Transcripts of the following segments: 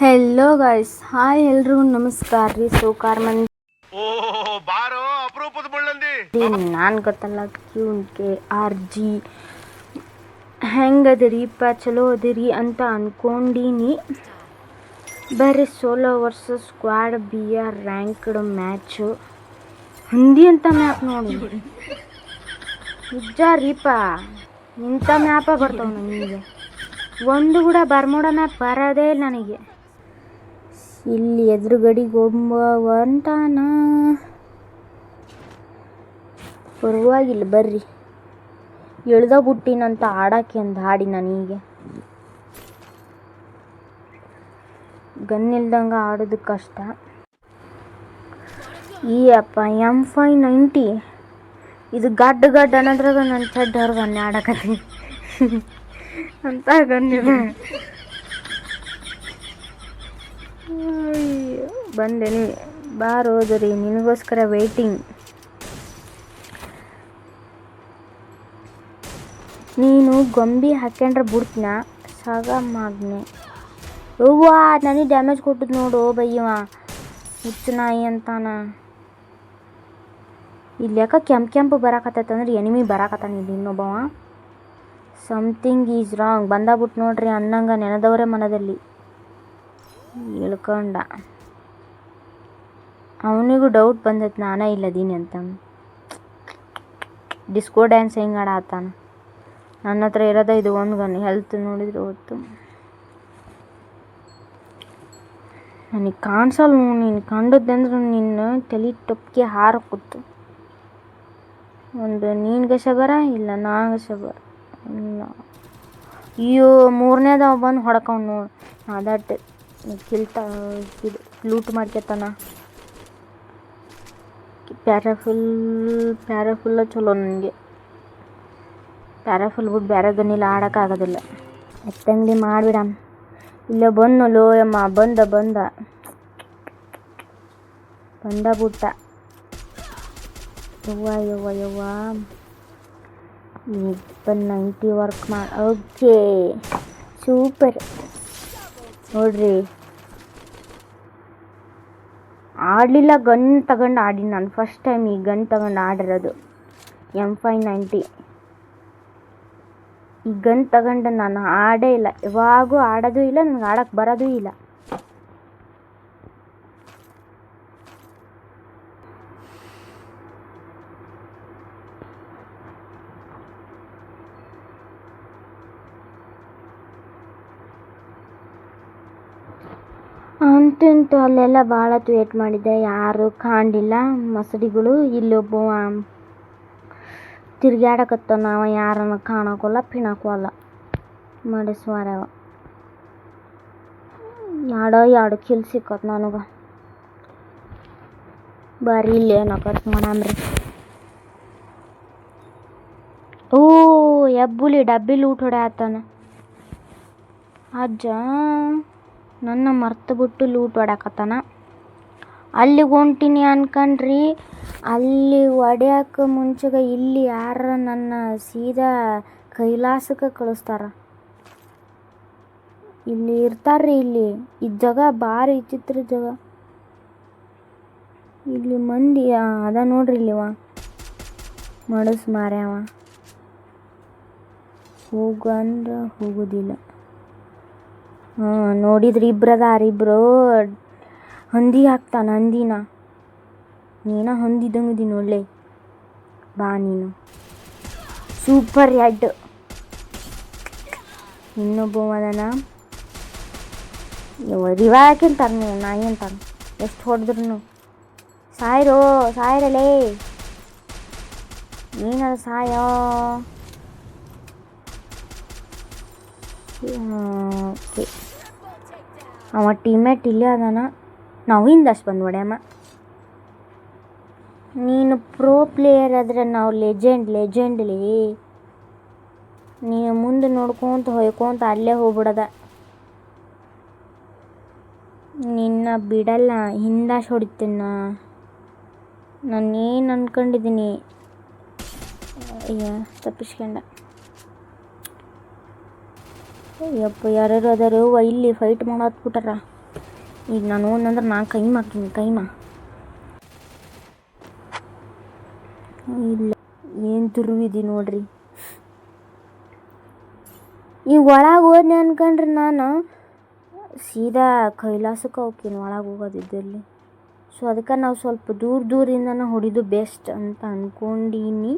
Hello guys, hi ಎಲ್ರಿಗೂ ನಮಸ್ಕಾರ ರೀ. ಸೋಕಾರ್ ಮಂದಿ ಬಾರೋ ಅಪರೂಪದ ಮುಳ್ಳಂದಿ. ನಾನು ಗೊತ್ತಲ್ಲ QKRG ಹೆಂಗದಿರಿಪ್ಪ, ಚಲೋ ಅದಿರಿ ಅಂತ ಅನ್ಕೊಂಡೀನಿ. ಬರ್ರಿ solo versus squad BR ranked match Hindi ಅಂತ ಮ್ಯಾಪ್ ನೋಡಿ. ನಿಜ ರೀಪ, ಇಂಥ ಮ್ಯಾಪ ಬರ್ತಾವೆ ನನಗೆ. ಒಂದು ಕೂಡ ಬರ್ಮೋಡ ಮ್ಯಾಪ್ ಬರೋದೇ ಇಲ್ಲ ನನಗೆ. ಇಲ್ಲಿ ಎದುರುಗಡಿಗೆ ಅಂತಾನ ಪರವಾಗಿಲ್ಲ ಬರ್ರಿ. ಎಳ್ದ ಬಿಟ್ಟಿನಂತ ಆಡೋಕ್ಕೆ ಒಂದು ಹಾಡಿ ನನಗೆ ಗನ್ನಿಲ್ದಂಗೆ ಆಡೋದು ಕಷ್ಟ. ಈ ಅಪ್ಪ M590 ಇದು ಗಡ್ಡ ಅನ್ನೋದ್ರಾಗ ನನ್ನ ಚಡ್ಡ ಹೊರಗೆ ಆಡಕತ್ತೀನಿ ಅಂತ ಗನ್ನಿದೆ. ಬಂದೇನಿ, ಬಾರೋದ್ರಿ, ನಿನಗೋಸ್ಕರ ವೇಟಿಂಗ್. ನೀನು ಗೊಂಬಿ ಹಾಕ್ಯಂಡ್ರೆ ಬಿಡ್ತೀನ ಸಾಗ ಮಾಗ್ನೆ. ಅವ್ವ ನನಗೆ ಡ್ಯಾಮೇಜ್ ಕೊಟ್ಟದ್ದು ನೋಡು ಬಯ್ಯವ, ಹುಚ್ಚು ನಾಯಿ ಅಂತಾನ. ಇಲ್ಲಿ ಯಾಕೆ ಕೆಂಪು ಬರಾಕತ್ತೈತಂದ್ರೆ ಎನಿಮಿ ಬರಾಕತ್ತಾನ. ಇಲ್ಲಿ ಇನ್ನೊಬ್ಬವ ಸಮಥಿಂಗ್ ಈಸ್ ರಾಂಗ್ ಬಂದಾಗ್ಬಿಟ್ಟು ನೋಡ್ರಿ ಅನ್ನಂಗೆ ನೆನೆದವರೇ ಮನದಲ್ಲಿ ಇಳ್ಕೊಂಡ. ಅವನಿಗೂ ಡೌಟ್ ಬಂದೈತೆ ನಾನೇ ಇಲ್ಲದೀನಿ ಅಂತ. ಡಿಸ್ಕೋ ಡ್ಯಾನ್ಸ್ ಹೆಂಗೆ ಆಡತ್ತಾನ. ನನ್ನ ಹತ್ರ ಇರೋದ ಇದು ಒಂದು ಗನ್. ಹೆಲ್ತ್ ನೋಡಿದ್ರೆ ಹೊತ್ತು ನನಗೆ ಕಾಣಿಸಲ್ಲ. ನೀನು ಕಂಡದ್ದಂದ್ರೆ ನಿನ್ನ ತಲೆ ಟೊಪ್ಪಿಗೆ ಹಾರಕ್ಕೂತು. ಒಂದು ನೀನ್ಗೆ ಶಬರ ಇಲ್ಲ ನಾಗ ಶಬರ ಇಲ್ಲ. ಅಯ್ಯೋ ಮೂರನೇದವ ಬಂದು ಹೊಡ್ಕೊಂಡು ನೋಡಿ. ಅದಟ್ಟು ಇದು ಲೂಟ್ ಮಾಡ್ಕೊತಾನ. ಪ್ಯಾರಾಫುಲ್ಲ ಚಲೋ ನನಗೆ. ಪ್ಯಾರಾಫುಲ್ ಬಿಟ್ಟು ಬೇರೆ ಗನ್ನಿಲ್ಲ ಆಡೋಕ್ಕಾಗೋದಿಲ್ಲ. ಎತ್ತಂಗಡಿ ಮಾಡಿಬಿಡ. ಇಲ್ಲ ಬಂದಲ್ಲೋ ಯಮ್ಮ, ಬಂದ ಬಿಟ್ಟ. ಯವ್ವ 90 ವರ್ಕ್ ಮಾಡಿ. ಓಕೆ ಸೂಪರ್ ನೋಡ್ರಿ. ಆಡಲಿಲ್ಲ, ಗನ್ ತಗೊಂಡು ಆಡಿ. ನಾನು ಫಸ್ಟ್ ಟೈಮ್ ಈ ಗನ್ ತಗೊಂಡು ಆಡಿರೋದು M590. ಈ ಗನ್ ತಗೊಂಡು ನಾನು ಆಡೇ ಇಲ್ಲ, ಯಾವಾಗೂ ಆಡೋದು ಇಲ್ಲ, ನನಗೆ ಆಡೋಕ್ಕೆ ಬರೋದೂ ಇಲ್ಲ. ಅಂತಂತು ಅಲ್ಲೆಲ್ಲ ಭಾಳ ವೇಟ್ ಮಾಡಿದ್ದೆ, ಯಾರು ಕಾಣಲಿಲ್ಲ ಮಸಡಿಗಳು. ಇಲ್ಲೊಬ್ಬ ತಿರ್ಗ್ಯಾಡಕತ್ತ, ನಾವು ಯಾರನ್ನ ಕಾಣೋಕ್ಕಲ್ಲ ಪಿಣಾಕೋಲ್ಲ ಮಾಡಿಸ್ವಾರವ. ಎರಡು ಕಿಲ್ ಸಿಕ್ಕತ್ ನನಗೆ. ಬಾರಿ ಇಲ್ಲೇ ನಕತ್ ಮಾಡಮ್ರಿ. ಓ ಎಬ್ಬುಲಿ ಡಬ್ಬಿ ಲೂಟ್ ಹೊಡ್ಯಾತಾನ ಅಜ್ಜ. ನನ್ನ ಮರ್ತು ಬಿಟ್ಟು ಲೂಟ್ ಹೊಡ್ಯಾಕತ್ತಾನ. ಅಲ್ಲಿಗೆ ಹೊಂಟೀನಿ ಅನ್ಕಂಡ್ರಿ. ಅಲ್ಲಿ ಹೊಡ್ಯಾಕ ಮುಂಚೆಗೆ ಇಲ್ಲಿ ಯಾರ ನನ್ನ ಸೀದಾ ಕೈಲಾಸಕ್ಕೆ ಕಳಿಸ್ತಾರ. ಇಲ್ಲಿ ಇರ್ತಾರ್ರಿ. ಇಲ್ಲಿ ಈ ಜಾಗ ಭಾರಿ ವಿಚಿತ್ರ ಜಾಗ. ಇಲ್ಲಿ ಮಂದಿ ಅದ ನೋಡ್ರಿ. ಇಲ್ಲಿವ ಮಡಸ್ ಮಾರ್ಯಾವ. ಹೋಗಂದ್ರೆ ಹೋಗೋದಿಲ್ಲ. ನೋಡಿದ್ರಿ ಇಬ್ರು ಹಂದಿ ಹಾಕ್ತಾನ. ಹಂದಿನ ನೀನ ಹೊಂದಿದಂಗದಿ ಒಳ್ಳೆ. ಬಾ ನೀನು ಸೂಪರ್ ಹೆಡ್. ಇನ್ನೊಬ್ಬ ಅದನ ರಿವಾಕಿಂತಾರ. ನೀವು ನಾಯಿ ಅಂತಾರ. ಎಷ್ಟು ಹೊಡೆದ್ರು ಸಾಯಿರಲೇ ನೀನದು ಸಾಯೋ. ಓಕೆ, ಅವ ಟೀಮೇಟ್ ಇಲ್ಲೇ ಅದಾನ. ನಾವು ಹಿಂದಷ್ಟು ಬಂದು ಹೊಡ್ಯಮ್ಮ. ನೀನು ಪ್ರೋ ಪ್ಲೇಯರ್ ಆದರೆ ನಾವು ಲೆಜೆಂಡ್ಲಿ. ನೀನು ಮುಂದೆ ಹೊಯ್ಕೊಂತ ಅಲ್ಲೇ ಹೋಗ್ಬಿಡದ. ನಿನ್ನ ಬಿಡಲ್ಲ, ಹಿಂದಷ್ಟು ಹೊಡಿತೀನ. ನಾನೇನು ಅಂದ್ಕೊಂಡಿದ್ದೀನಿ. ಅಯ್ಯ ತಪ್ಪಿಸ್ಕೊಂಡ. ಯಪ್ಪ ಯಾರ್ಯಾರು ಅದಾರು ಇಲ್ಲಿ ಫೈಟ್ ಮಾಡತ್ಬಿಟ್ಟಾರ. ಈಗ ನಾನು ಹೋದಂದ್ರೆ ನಾನು ಕೈಮ ಹಾಕ್ತೀನಿ ಕೈಮ. ಇಲ್ಲ ಏನು ತುರುವಿದಿ ನೋಡ್ರಿ. ಈಗ ಒಳಗೆ ಹೋದ್ನೆ ಅನ್ಕೊಂಡ್ರಿ ನಾನು ಸೀದಾ ಕೈಲಾಸಕ್ಕೆ ಹೋಗ್ತೀನಿ ಒಳಗೆ ಹೋಗೋದಿದ್ದಲ್ಲಿ. ಸೊ ಅದಕ್ಕೆ ನಾವು ಸ್ವಲ್ಪ ದೂರದಿಂದನೇ ಹೊಡಿದು ಬೆಸ್ಟ್ ಅಂತ ಅಂದ್ಕೊಂಡೀನಿ.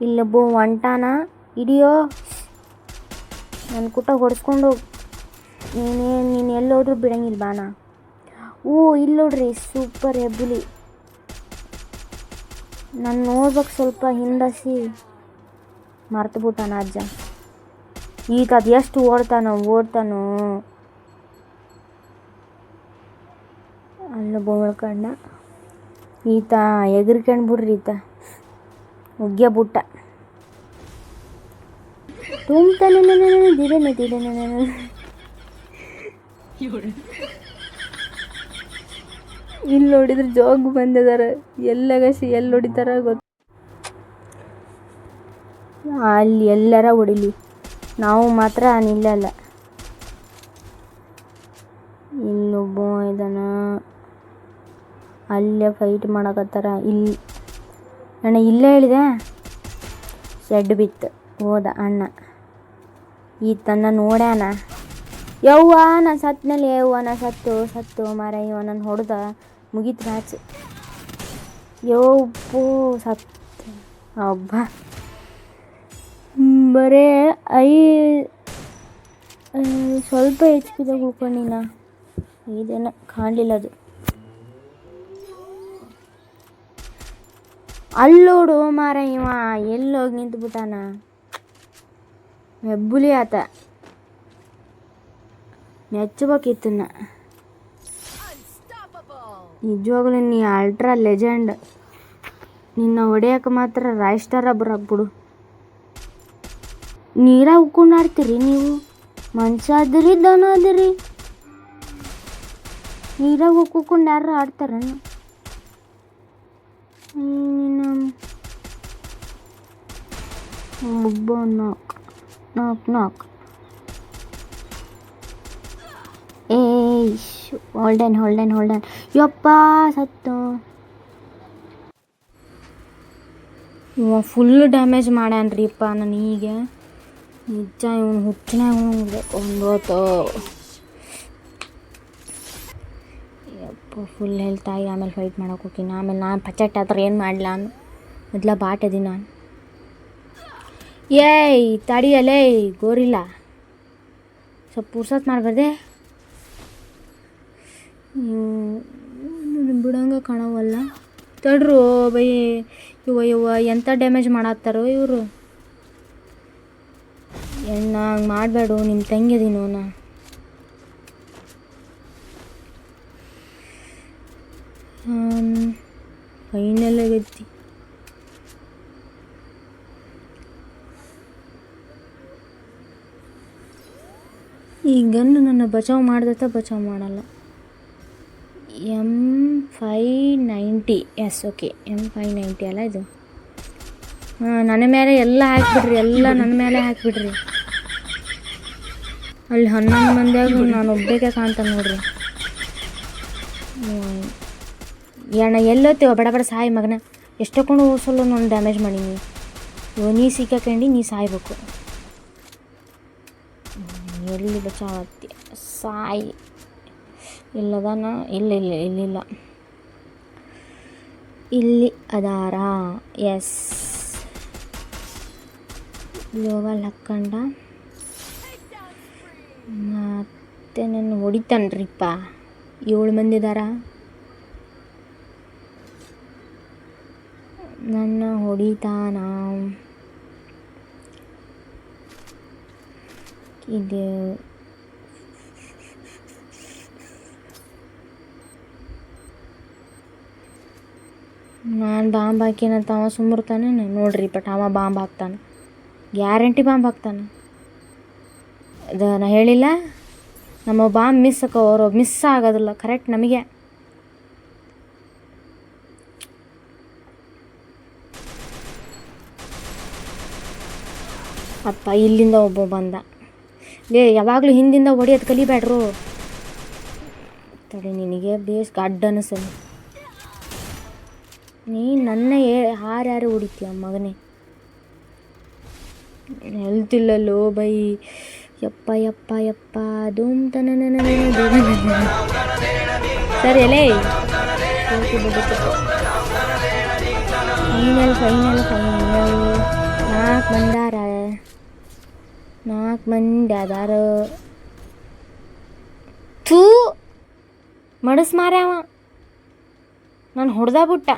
ಇಲ್ಲೊಬ್ಬ ಒಂಟಾನ ಹಿಡಿಯೋ ನನ್ನ ಕುಟ ಹೊಡೆಸ್ಕೊಂಡು ನೀನು ಎಲ್ಲೋದ್ರೂ ಬಿಡಂಗಿಲ್ಲ ಬಾಣ. ಇಲ್ಲಿ ನೋಡ್ರಿ ಸೂಪರ್ ಹೆಬ್ಬುಲಿ. ನಾನು ನೋಡ್ಬೇಕು ಸ್ವಲ್ಪ ಹಿಂದಸಿ ಮರ್ತುಬಿಟ್ಟಾನ ಅಜ್ಜ. ಈತ ಅದು ಎಷ್ಟು ಓಡ್ತಾನೋ ಅಲ್ಲ ಬೋಳ್ಕಂಡ ಈತ ಎಗರ್ಕಂಡು ಬಿಡ್ರಿ. ಈತ ಉಗ್ಯ ಬುಟ್ಟ ತುಂಬ್ತಾನೆ ದಿರೇನೆ ಇಲ್ಲಿ ನೋಡಿದ್ರೆ ಜೋಗ್ ಬಂದಿದಾರ. ಎಲ್ಲಗಸಿ ಎಲ್ಲಿ ಹೊಡಿತಾರ ಗೊತ್ತು. ಅಲ್ಲಿ ಎಲ್ಲರ ಹೊಡಿಲಿ ನಾವು ಮಾತ್ರ ನಿಲ್ಲಲ್ಲ. ಇಲ್ಲೊಬ್ಬ ಇದಾನ ಅಲ್ಲೇ ಫೈಟ್ ಮಾಡಕತ್ತಾರ. ಇಲ್ಲಿ ಅಣ್ಣ ಇಲ್ಲೇ ಹೇಳಿದೆ ಶೆಡ್ ಬಿತ್ತು ಹೋದ ಅಣ್ಣ. ಈತನ್ನ ನೋಡ್ಯಾನ. ಯವ್ವ ನಾನು ಸತ್ನಲ್ಲಿ ನಾ ಸತ್ತು ಮಾರ ಇವ ನಾನು ಹೊಡೆದ ಮುಗೀತು ಮ್ಯಾಚ್. ಯವ್ವೋ ಸತ್ತು ಹಬ್ಬ. ಬರೇ ಸ್ವಲ್ಪ ಹೆಚ್ ಪಿದಾಗ ಉಳ್ಕೊಂಡಿನ ಇದೇನ ಕಾಣಲಿಲ್ಲ ಅದು. ಅಲ್ಲೋಡು ಮಾರ ಇವ ಎಲ್ಲೋಗಿ ನಿಂತ್ಬಿಟ್ಟಾನ. ಹೆಬ್ಬುಲಿ ಆತ ಮೆಚ್ಚಬೇಕಿತ್ತು. ನಿಜವಾಗ್ಲೂ ನೀ ಅಲ್ಟ್ರಾ ಲೆಜೆಂಡ್. ನಿನ್ನ ಹೊಡೆಯೋಕೆ ಮಾತ್ರ ರಾಯ್ ಸ್ಟಾರ್ ಬಿಡು. ನೀರಾಗ ಉಕ್ಕೊಂಡು ಆಡ್ತೀರಿ ನೀವು. ಮನುಷ್ಯ ಅದಿರಿ ದನ ಅದಿರಿ. ನೀರಾಗ ಉಕ್ಕೊಂಡು ಯಾರು ಆಡ್ತಾರ? ಒಬ್ಬ ನಾಕ್ ಹೋಲ್ಡನ್ ಯಪ್ಪ ಸತ್ತು. ಇವ ಫುಲ್ ಡ್ಯಾಮೇಜ್ ಮಾಡ್ಯಾನ್ರಿಪ್ಪ ನನಗೆ. ನಿಜ ಇವನು ಹುಚ್ಚಿನಾಗ ಒಂದೋತು. ಯಪ್ಪ ಫುಲ್ ಹೆಲ್ತ್ ಆಗಿ ಆಮೇಲೆ ಫೈಟ್ ಮಾಡೋಕೆ ಹೋಗ್ತೀನಿ. ಆಮೇಲೆ ನಾನು ಪಚಟ್ ಆ ಥರ ಏನು ಮಾಡಲ ನಾನು ಮೊದಲ ಬಾಟದಿ ನಾನು. ಏಯ್ ತಡಿಯಲೇ ಗೋರಿಲ್ಲ ಸ್ವಲ್ಪ ಪುರ್ಸತ್ ಮಾಡಬಾರ್ದೆ. ಬಿಡಂಗ ಕಾಣವಲ್ಲ ತಡ್ರು ಬೈ. ಇವ ಎಂಥ ಡ್ಯಾಮೇಜ್ ಮಾಡತ್ತಾರೋ ಇವರು. ಹಂಗೆ ಮಾಡಬೇಡು ನಿಮ್ಮ ತಂಗಿದೀನೋ ನಾ. ಫೈನಲ್ ಆಗೈತಿ. ಈ ಗನ್ನು ನನ್ನ ಬಚಾವ್ ಮಾಡ್ದತ್ತ ಬಚಾವ್ ಮಾಡಲ್ಲ. M590 ಎಸ್ ಓಕೆ M590 ಅಲ್ಲ ಇದು. ನನ್ನ ಮೇಲೆ ಎಲ್ಲ ಹಾಕಿಬಿಡ್ರಿ. ಅಲ್ಲಿ 11 ಮಂದಿಯಾಗ ನಾನು ಒಬ್ಬಕ್ಕೆ ಕಾಣ್ತಾನೆ ನೋಡ್ರಿ. ಅಣ್ಣ ಎಲ್ಲೋತ್ತೇವ ಬಡ ಸಾಯಿ ಮಗನ. ಎಷ್ಟೊಂದು ಓಸಲು ನಾನು ಡ್ಯಾಮೇಜ್ ಮಾಡೀನಿ. ನೀ ಸಿಕ್ಕಂಡು ನೀ ಸಾಯ್ಬೇಕು. ಎಲ್ಲಿ ಬಚಾವತ್ತಿ ಸಾಯಿ ಇಲ್ಲದಾನ. ಇಲ್ಲ ಇಲ್ಲಿ ಅದಾರ. ಎಸ್ ಗ್ಲೋವಲ್ ಹಾಕ್ಕೊಂಡ ಮತ್ತೆ ನನ್ನ ಹೊಡಿತಾನ್ರಿಪ್ಪ. 7 ಮಂದಿ ಇದಾರ. ನನ್ನ ಹೊಡಿತಾನ. ಇದು ನಾನು ಬಾಂಬ್ ಹಾಕಿನಂತ ಅವ ಸುಮ್ಮಿರ್ತಾನೆ ನೋಡ್ರಿ. ಬಟ್ ಅವ ಬಾಂಬ್ ಹಾಕ್ತಾನೆ, ಗ್ಯಾರಂಟಿ ಬಾಂಬ್ ಹಾಕ್ತಾನೆ. ಅದು ನಾ ಹೇಳಿಲ್ಲ, ನಮ್ಮ ಬಾಂಬ್ ಮಿಸ್ ಅವರು ಮಿಸ್ ಆಗೋದಿಲ್ಲ, ಕರೆಕ್ಟ್ ನಮಗೆ. ಅಪ್ಪ ಇಲ್ಲಿಂದ ಒಬ್ಬ ಬಂದ. ಲೇ ಯಾವಾಗಲೂ ಹಿಂದಿಂದ ಹೊಡಿಯೋದು ಕಲಿಬೇಡ್ರು. ತಡಿ ನಿನಗೆ ಬೇಸ್ ಗಡ್ಡ ಅನಿಸಲ್ಲ. ನೀ ನನ್ನ ಹಾರ್ಯಾರು ಹೊಡಿತೀಯ ಮಗನೇ. ಹೆಲ್ತಿಲ್ಲಲ್ಲೋ ಬೈ. ಯಪ್ಪ ಯಪ್ಪ ಯಪ್ಪ ಧೂಮ್ ತನ ಸರಿ ಎಲೇ ಫೈನಲ್ ಫೈನಲ್ ಫೈನಲ್. 4 ಮಂದಾರ 4 ಮಂದಿ ಅದಾರ. ಥೂ ಮಡಸ್ ಮಾರ್ಯಾವ ನಾನು ಹೊಡೆದ ಬಿಟ್ಟ.